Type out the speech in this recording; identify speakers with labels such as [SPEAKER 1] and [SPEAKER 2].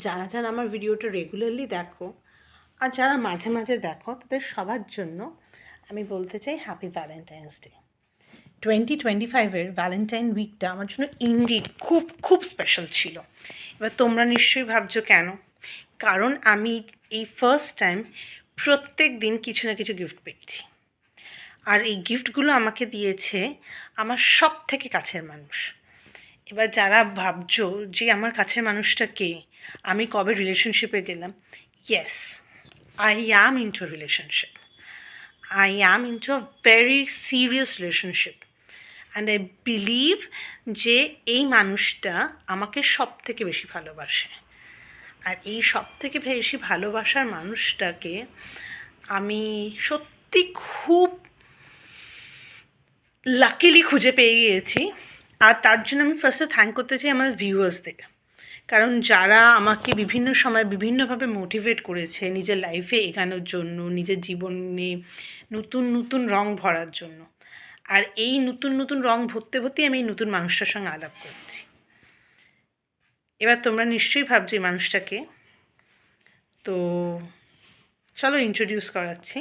[SPEAKER 1] যারা যারা আমার ভিডিওটা রেগুলারলি দেখো আর যারা মাঝে মাঝে দেখো তাদের সবার জন্য আমি বলতে চাই হ্যাপি ভ্যালেন্টাইন্স ডে। 2025-এর ভ্যালেন্টাইন উইকটা আমার জন্য ইনডিড খুব খুব স্পেশাল ছিল। এবার তোমরা নিশ্চয়ই ভাবছো কেন? কারণ আমি এই ফার্স্ট টাইম প্রত্যেক দিন কিছু না কিছু গিফট পেয়েছি। আর এই গিফটগুলো আমাকে দিয়েছে আমার সব থেকে কাছের মানুষ। এবার যারা ভাবছো যে আমার কাছের মানুষটা কে, আমি কবে রিলেশনশিপে গেলাম, yes, I am into a relationship. I am into a very serious relationship and I believe যে এই মানুষটা আমাকে সব থেকে বেশি ভালোবাসে। আর এই সব থেকে বেশি ভালোবাসার মানুষটাকে আমি সত্যি খুব লাকিলি খুঁজে পেয়ে গিয়েছি। আর তার জন্য আমি ফার্স্টে থ্যাংক করতে চাই আমার ভিউয়ার্সদের, কারণ যারা আমাকে বিভিন্ন সময় বিভিন্নভাবে মোটিভেট করেছে নিজের লাইফে এগোনোর জন্য, নিজের জীবনে নতুন নতুন রং ভরার জন্য। আর এই নতুন নতুন রং ভরতে ভরতেই আমি এই নতুন মানুষটার সঙ্গে আলাপ করেছি। এবার তোমরা নিশ্চয়ই ভাবছো এই মানুষটাকে, তো চলো ইন্ট্রোডিউস করাচ্ছি।